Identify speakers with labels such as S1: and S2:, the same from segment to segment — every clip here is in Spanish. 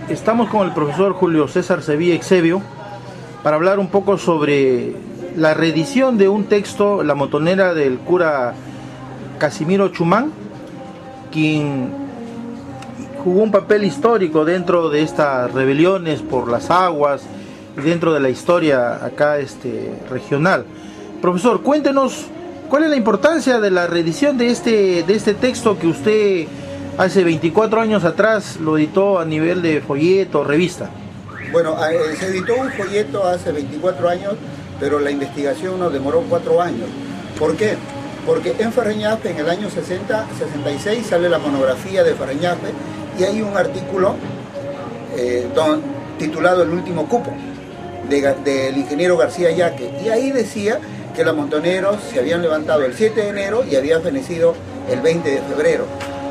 S1: Estamos con el profesor Julio César Sevilla Exebio para hablar un poco sobre la reedición de un texto, La montonera del cura Casimiro Chumán, quien jugó un papel histórico dentro de estas rebeliones por las aguas y dentro de la historia acá regional. Profesor, cuéntenos cuál es la importancia de la reedición de este texto que usted hace 24 años atrás lo editó a nivel de folleto, revista.
S2: Bueno, se editó un folleto hace 24 años, pero la investigación nos demoró 4 años. ¿Por qué? Porque en Ferreñafe, en el año 66, sale la monografía de Ferreñafe y hay un artículo titulado El último cupo, del ingeniero García Yaque. Y ahí decía que los montoneros se habían levantado el 7 de enero y habían fenecido el 20 de febrero.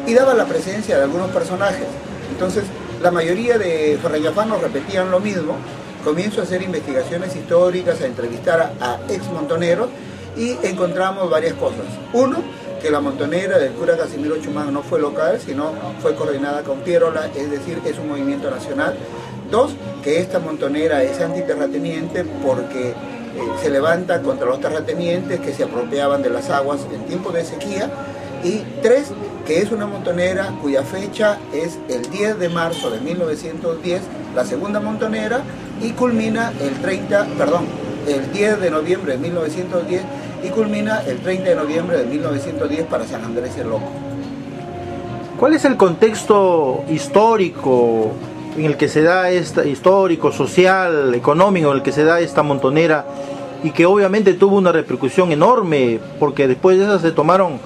S2: Y daba la presencia de algunos personajes. Entonces, la mayoría de ferreñafanos repetían lo mismo. Comienzo a hacer investigaciones históricas, a entrevistar a ex montoneros y encontramos varias cosas. Uno, que la montonera del cura Casimiro Chumán no fue local, sino fue coordinada con Pierola, es decir, es un movimiento nacional. Dos, que esta montonera es antiterrateniente porque se levanta contra los terratenientes que se apropiaban de las aguas en tiempo de sequía. Y tres, que es una montonera cuya fecha es el 10 de marzo de 1910, la segunda montonera, y culmina el 10 de noviembre de 1910 y culmina el 30 de noviembre de 1910 para San Andrés el Loco.
S1: ¿Cuál es el contexto histórico en el que se da histórico, social, económico, en el que se da esta montonera y que obviamente tuvo una repercusión enorme porque después de esas se tomaron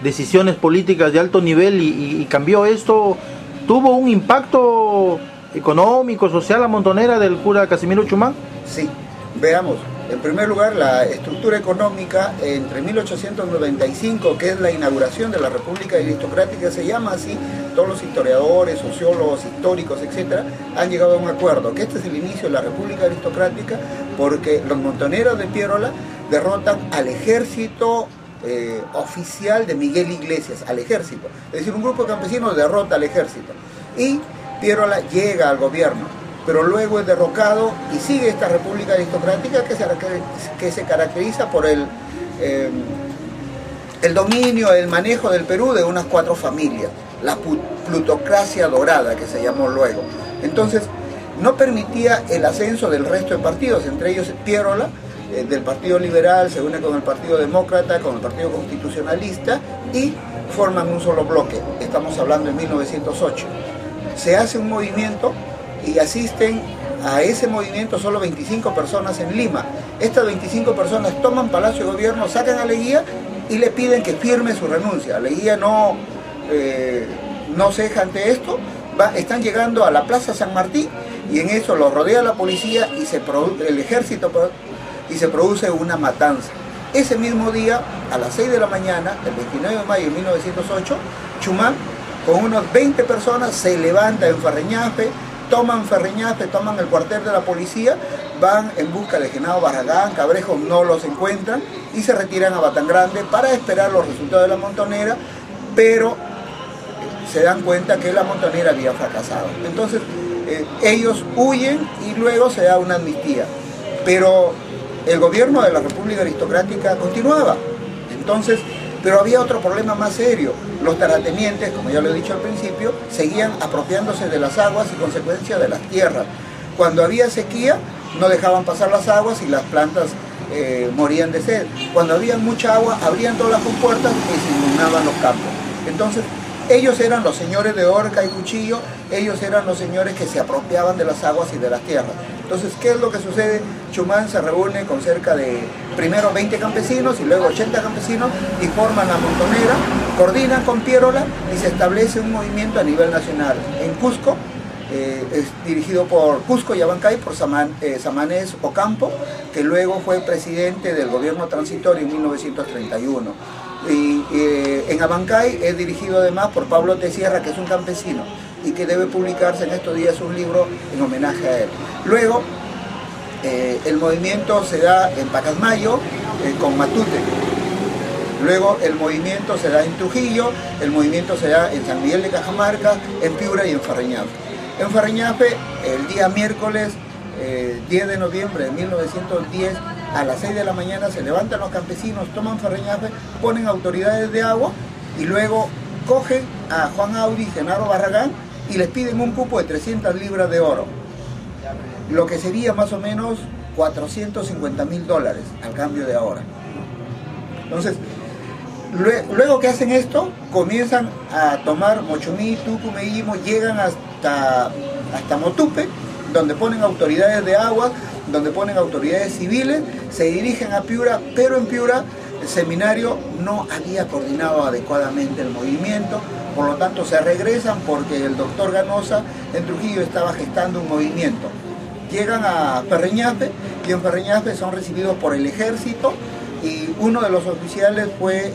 S1: decisiones políticas de alto nivel y cambió esto? ¿Tuvo un impacto económico, social la montonera del cura Casimiro Chumán?
S2: Sí, veamos. En primer lugar, la estructura económica entre 1895, que es la inauguración de la República Aristocrática, se llama así, todos los historiadores, sociólogos, históricos, etcétera, han llegado a un acuerdo, que este es el inicio de la República Aristocrática, porque los montoneros de Pierola derrotan al ejército oficial de Miguel Iglesias, al ejército. Es decir, un grupo de campesinos derrota al ejército. Y Pierola llega al gobierno, pero luego es derrocado y sigue esta república aristocrática que se caracteriza por el dominio, el manejo del Perú de unas 4 familias, la plutocracia dorada que se llamó luego. Entonces, no permitía el ascenso del resto de partidos, entre ellos Pierola, del Partido Liberal, se une con el Partido Demócrata, con el Partido Constitucionalista y forman un solo bloque. Estamos hablando de 1908. Se hace un movimiento y asisten a ese movimiento solo 25 personas en Lima. Estas 25 personas toman Palacio de Gobierno, sacan a Leguía y le piden que firme su renuncia. Leguía no ceja ante esto, están llegando a la Plaza San Martín y en eso los rodea la policía y el ejército y se produce una matanza. Ese mismo día, a las 6 de la mañana, el 29 de mayo de 1908, Chumán, con unos 20 personas, se levanta en Ferreñafe, toman el cuartel de la policía, van en busca de Genao Barragán, Cabrejo, no los encuentran y se retiran a Batangrande para esperar los resultados de la montonera, pero se dan cuenta que la montonera había fracasado. Entonces, ellos huyen y luego se da una amnistía. Pero el gobierno de la República Aristocrática continuaba. Entonces, pero había otro problema más serio. Los terratenientes, como ya lo he dicho al principio, seguían apropiándose de las aguas y consecuencia de las tierras. Cuando había sequía, no dejaban pasar las aguas y las plantas morían de sed. Cuando había mucha agua, abrían todas las compuertas y se inundaban los campos. Entonces, ellos eran los señores de horca y cuchillo, ellos eran los señores que se apropiaban de las aguas y de las tierras. Entonces, ¿qué es lo que sucede? Chumán se reúne con cerca de, primero 20 campesinos y luego 80 campesinos y forman la montonera, coordinan con Pierola y se establece un movimiento a nivel nacional. En Cusco, es dirigido por Cusco y Abancay, por Samanés Ocampo, que luego fue presidente del gobierno transitorio en 1931. Y en Abancay es dirigido además por Pablo Tesierra, que es un campesino y que debe publicarse en estos días un libro en homenaje a él. Luego, el movimiento se da en Pacasmayo con Matute. Luego el movimiento se da en Trujillo, el movimiento se da en San Miguel de Cajamarca, en Piura y en Ferreñafe. En Farreñafe, el día miércoles 10 de noviembre de 1910, a las 6 de la mañana se levantan los campesinos, toman Farreñafe, ponen autoridades de agua y luego cogen a Juan Audi y Genaro Barragán y les piden un cupo de 300 libras de oro, lo que sería más o menos $450.000 al cambio de ahora. Entonces, luego que hacen esto, comienzan a tomar Mochomí, Tucumán, Imo, llegan hasta Motupe, donde ponen autoridades de agua, donde ponen autoridades civiles, se dirigen a Piura, pero en Piura el seminario no había coordinado adecuadamente el movimiento, por lo tanto se regresan porque el doctor Ganosa en Trujillo estaba gestando un movimiento. Llegan a Farreñafe y en Farreñafe son recibidos por el ejército y uno de los oficiales fue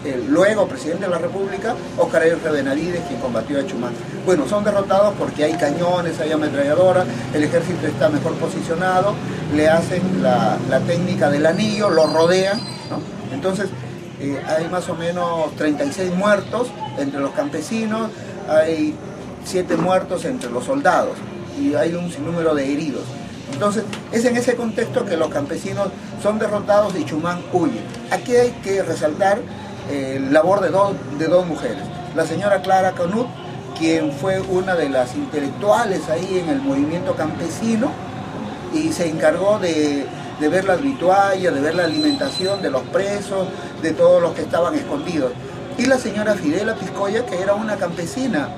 S2: el luego presidente de la República, Óscar R. Benavides, quien combatió a Chumán. Bueno, son derrotados porque hay cañones, hay ametralladoras, el ejército está mejor posicionado, le hacen la técnica del anillo, lo rodean, ¿no? Entonces hay más o menos 36 muertos entre los campesinos, hay 7 muertos entre los soldados y hay un sinnúmero de heridos. Entonces, es en ese contexto que los campesinos son derrotados y Chumán huye. Aquí hay que resaltar la labor de dos mujeres. La señora Clara Canut, quien fue una de las intelectuales ahí en el movimiento campesino y se encargó de ver las vituallas, de ver la alimentación de los presos, de todos los que estaban escondidos. Y la señora Fidela Piscoya, que era una campesina,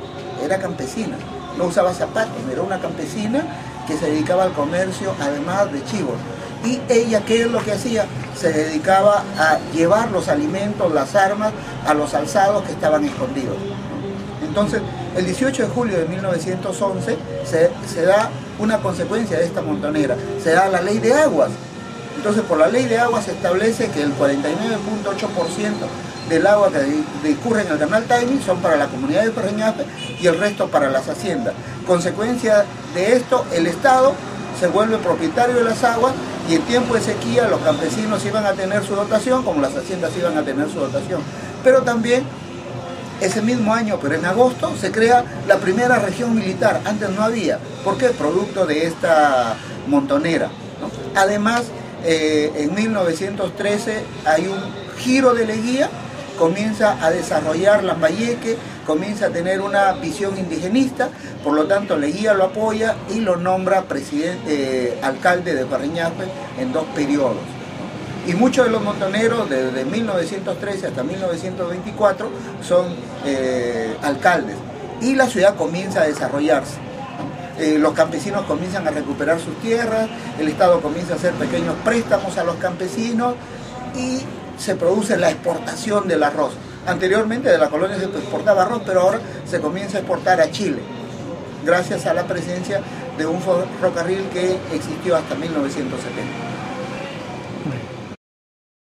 S2: no usaba zapatos, era una campesina que se dedicaba al comercio, además de chivos. Y ella, ¿qué es lo que hacía? Se dedicaba a llevar los alimentos, las armas, a los alzados que estaban escondidos. Entonces, el 18 de julio de 1911 se da una consecuencia de esta montonera, se da la ley de aguas. Entonces, por la ley de aguas se establece que el 49.8% del agua que discurre en el canal Taimí son para la comunidad de Farreñafe y el resto para las haciendas. Consecuencia de esto, el Estado se vuelve propietario de las aguas y en tiempo de sequía los campesinos iban a tener su dotación, como las haciendas iban a tener su dotación. Pero también, ese mismo año, pero en agosto, se crea la primera región militar. Antes no había. ¿Por qué? Producto de esta montonera, ¿no? Además, en 1913 hay un giro de Leguía, comienza a desarrollar Lambayeque, comienza a tener una visión indigenista, por lo tanto Leguía lo apoya y lo nombra alcalde de Farreñafe en 2 periodos. Y muchos de los montoneros desde 1913 hasta 1924 son alcaldes y la ciudad comienza a desarrollarse. Los campesinos comienzan a recuperar sus tierras, el Estado comienza a hacer pequeños préstamos a los campesinos y se produce la exportación del arroz. Anteriormente de la colonia se exportaba arroz, pero ahora se comienza a exportar a Chile, gracias a la presencia de un ferrocarril que existió hasta 1970.